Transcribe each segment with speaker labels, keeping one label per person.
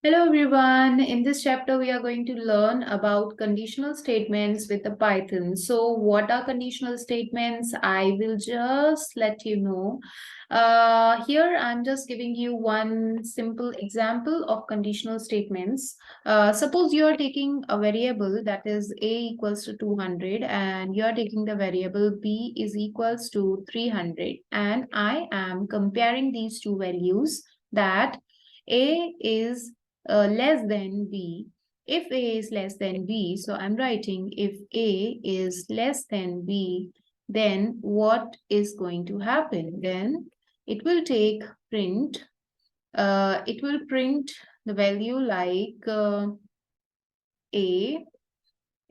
Speaker 1: Hello everyone. In this chapter, we are going to learn about conditional statements with the Python. So what are conditional statements? I will just let you know. Here, I'm just giving you one simple example of conditional statements. Suppose you are taking a variable that is a equals to 200 and you are taking the variable b is equals to 300. And I am comparing these two values that a is less than b. If a is less than b, so I'm writing if a is less than b, then what is going to happen? Then it will take print, it will print the value like a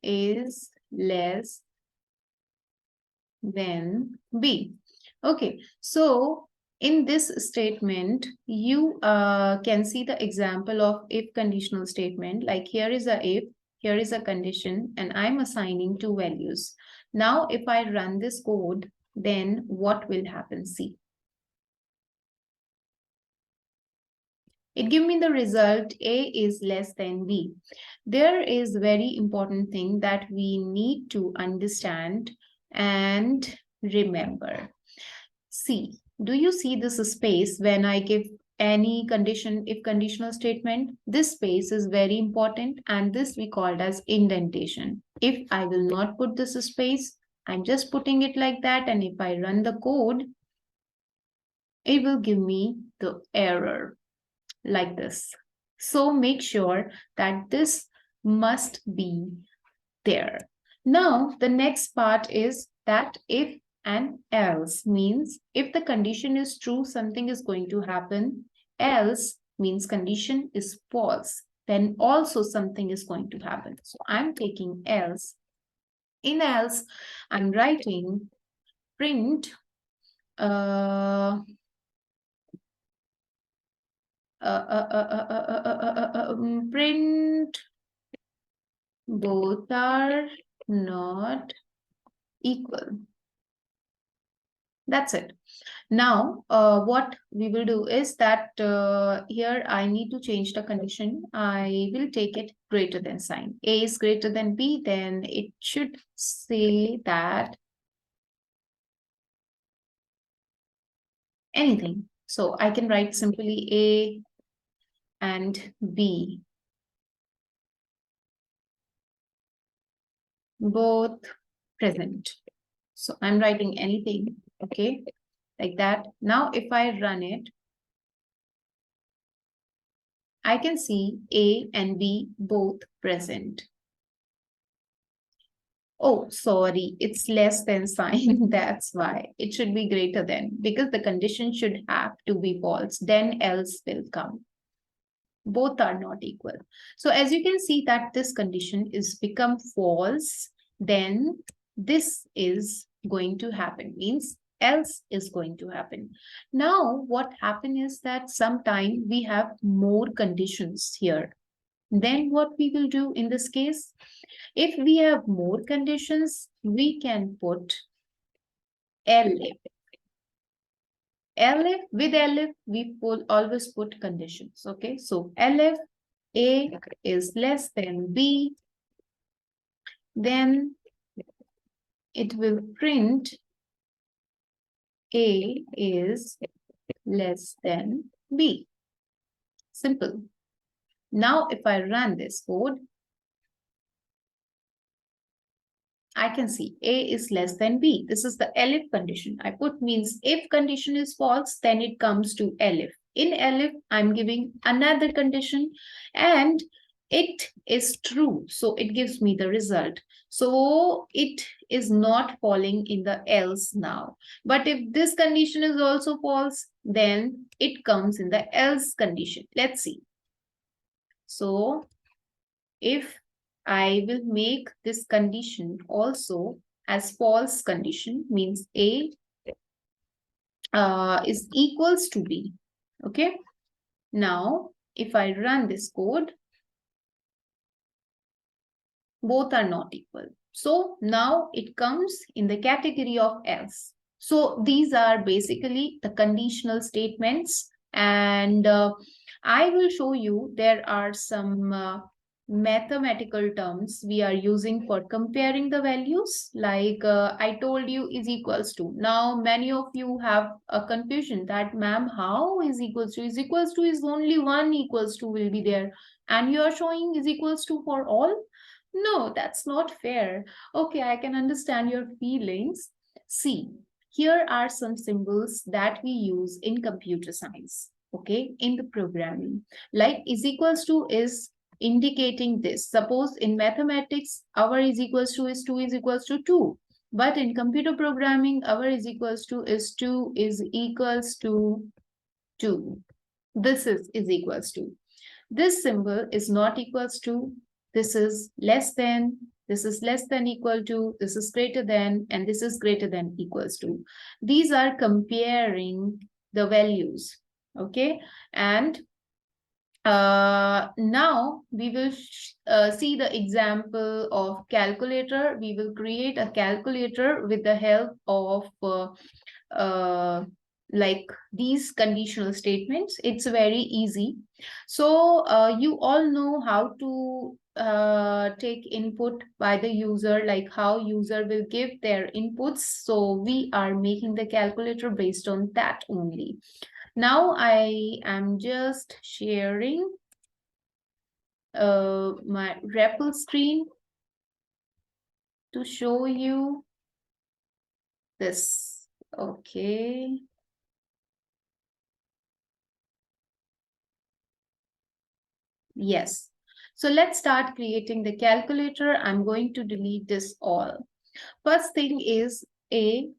Speaker 1: is less than b. Okay, so in this statement, you can see the example of if conditional statement. Like here is a if, here is a condition, and I'm assigning two values. Now, if I run this code, then what will happen? See. It gives me the result A is less than B. There is very important thing that we need to understand and remember. See, do you see this space when I give any condition, if conditional statement? This space is very important and this we called as indentation. If I will not put this space, I'm just putting it like that, and if I run the code, it will give me the error like this. So make sure that this must be there. Now, the next part is that if and else means if the condition is true, something is going to happen. Else means condition is false, then also something is going to happen. So I'm taking else. In else, I'm writing print print both are not equal. That's it. Now, what we will do is that here I need to change the condition. I will take it greater than sign. A is greater than B, then it should say that anything. So I can write simply A and B both present. So I'm writing anything, okay, like that. Now, if I run it, I can see A and B both present. Oh, sorry, it's less than sign. That's why it should be greater than, because the condition should have to be false, then else will come. Both are not equal. So as you can see that this condition is become false, then this is going to happen, means else is going to happen. Now, what happened is that sometime we have more conditions here. Then what we will do in this case? If we have more conditions, we can put Elif. Elif, with Elif, we always put conditions. Okay, so Elif A is less than B, then it will print A is less than B. Simple. Now, if I run this code, I can see A is less than B. This is the Elif condition. I put means if condition is false, then it comes to Elif. In Elif, I'm giving another condition and it is true. So it gives me the result. So it is not falling in the else now. But if this condition is also false, then it comes in the else condition. Let's see. So if I will make this condition also as false condition, means A is equals to B. Okay. Now, if I run this code, both are not equal. So now it comes in the category of else. So these are basically the conditional statements, and I will show you there are some mathematical terms we are using for comparing the values. Like I told you is equals to. Now many of you have a confusion that ma'am, how is equals to? Is equals to is only one equals to will be there. And you are showing is equals to for all? No, that's not fair. Okay, I can understand your feelings. See, here are some symbols that we use in computer science, okay, in the programming. Like is equals to is indicating this. Suppose in mathematics, our is equals to is 2 is equals to 2. But in computer programming, our is equals to is 2 is equals to 2. This is equals to. This symbol is not equals to, this is less than, this is less than equal to, this is greater than, and this is greater than equals to. These are comparing the values, okay? And now we will see the example of calculator. We will create a calculator with the help of uh, like these conditional statements. It's very easy. So you all know how to take input by the user, like how user will give their inputs. So we are making the calculator based on that only. Now I am just sharing my REPL screen to show you this. Okay. Yes. So let's start creating the calculator. I'm going to delete this all. First thing is it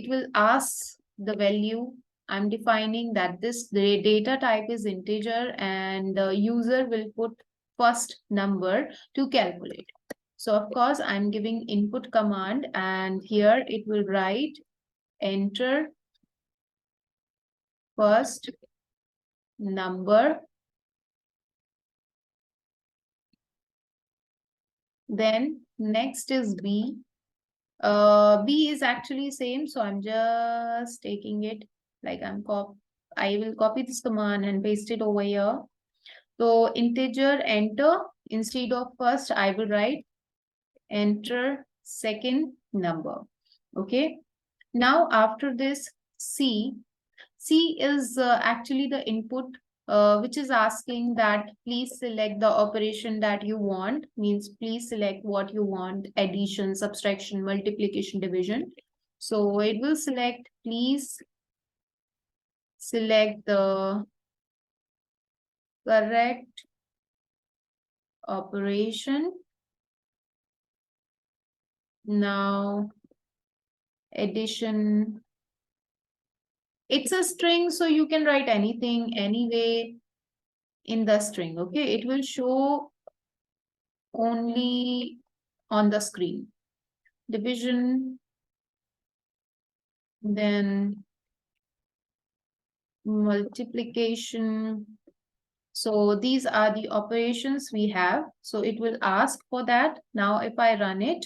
Speaker 1: will ask the value. I'm defining that this data type is integer and the user will put first number to calculate. So of course, I'm giving input command and here it will write enter first number. Then next is B. B is actually same, so I'm just taking it like I will copy this command and paste it over here. So integer enter, instead of first I will write enter second number. Okay. Now after this C is actually the input which is asking that please select the operation that you want, means please select what you want, addition, subtraction, multiplication, division. So it will select, please select the correct operation. Now addition, it's a string, so you can write anything anyway in the string. Okay, it will show only on the screen. Division, then multiplication. So these are the operations we have. So it will ask for that. Now if I run it,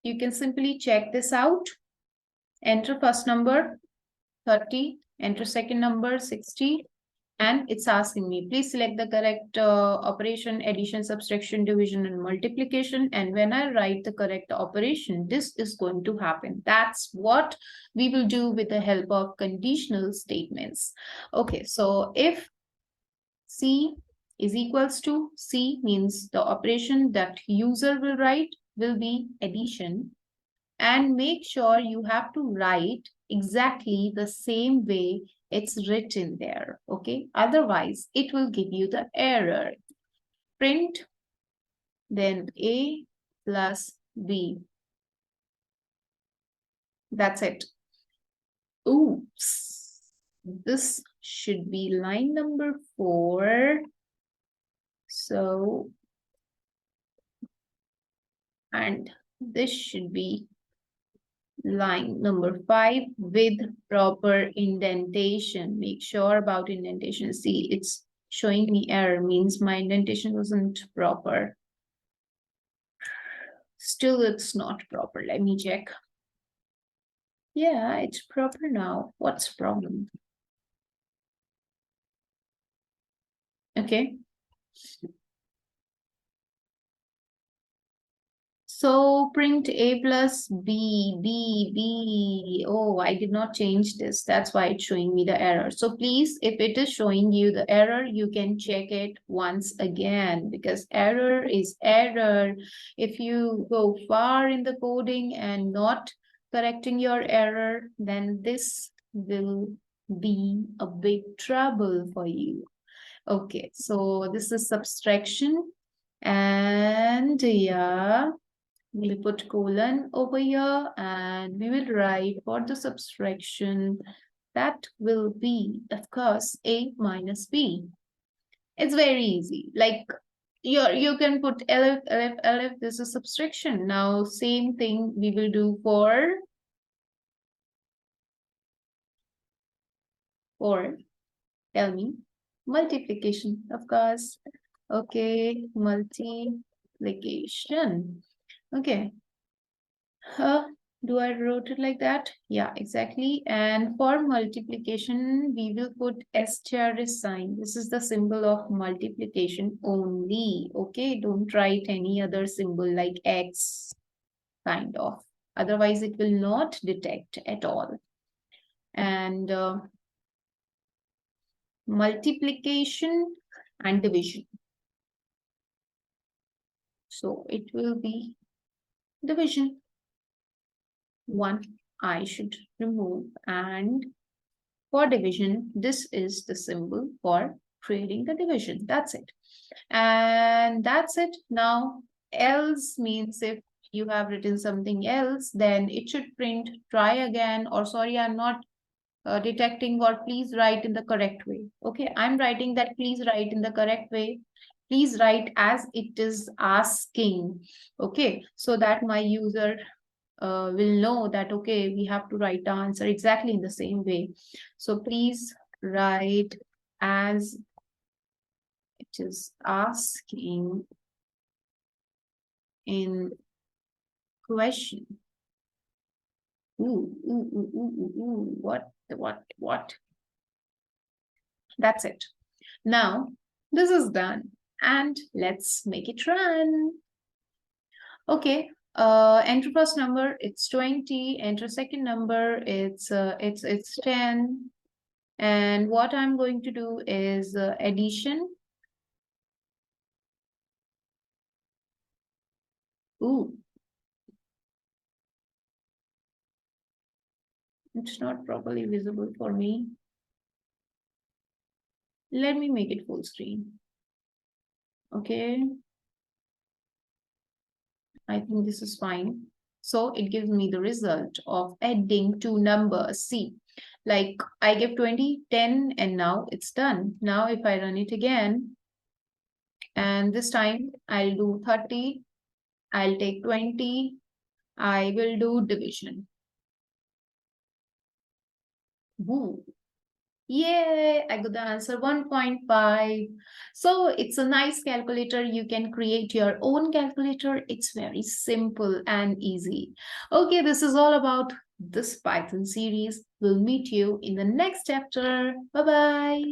Speaker 1: you can simply check this out. Enter first number 30, enter second number 60, and it's asking me, please select the correct operation, addition, subtraction, division, and multiplication. And when I write the correct operation, this is going to happen. That's what we will do with the help of conditional statements. Okay, so if C is equals to, C means the operation that user will write will be addition. And make sure you have to write exactly the same way it's written there, okay? Otherwise, it will give you the error. Print, then A plus B. That's it. Oops. This should be line number 4. So, and this should be line number 5 with proper indentation. Make sure about indentation. See, it's showing me error, means my indentation wasn't proper. Still, it's not proper. Let me check. Yeah, it's proper now. What's the problem? Okay. So print A plus B. Oh, I did not change this. That's why it's showing me the error. So please, if it is showing you the error, you can check it once again because error is error. If you go far in the coding and not correcting your error, then this will be a big trouble for you. Okay, so this is subtraction. And yeah, we'll put colon over here and we will write for the subtraction that will be, of course, A minus B. It's very easy. Like you can put Elif, this is subtraction. Now, same thing we will do for, tell me, multiplication, of course. Okay, multiplication. Okay, do I wrote it like that? Yeah, exactly. And for multiplication, we will put asterisk sign. This is the symbol of multiplication only. Okay, don't write any other symbol like X kind of. Otherwise, it will not detect at all. And multiplication and division. So it will be division. One I should remove, and for division, this is the symbol for creating the division. That's it. And that's it. Now, else means if you have written something else, then it should print try again, or sorry, I'm not detecting, or please write in the correct way. Okay, I'm writing that please write in the correct way. Please write as it is asking. Okay, so that my user will know that, okay, we have to write the answer exactly in the same way. So please write as it is asking in question. What? That's it. Now, this is done. And let's make it run. Okay, enter first number, it's 20. Enter second number, it's 10. And what I'm going to do is addition. Ooh, it's not properly visible for me. Let me make it full screen. Okay, I think this is fine. So it gives me the result of adding two numbers. See, like I give 20, 10, and now it's done. Now if I run it again, and this time I'll do 30, I'll take 20, I will do division. Woo. Yay, I got the answer 1.5. So it's a nice calculator. You can create your own calculator. It's very simple and easy. Okay, this is all about this Python series. We'll meet you in the next chapter. Bye-bye.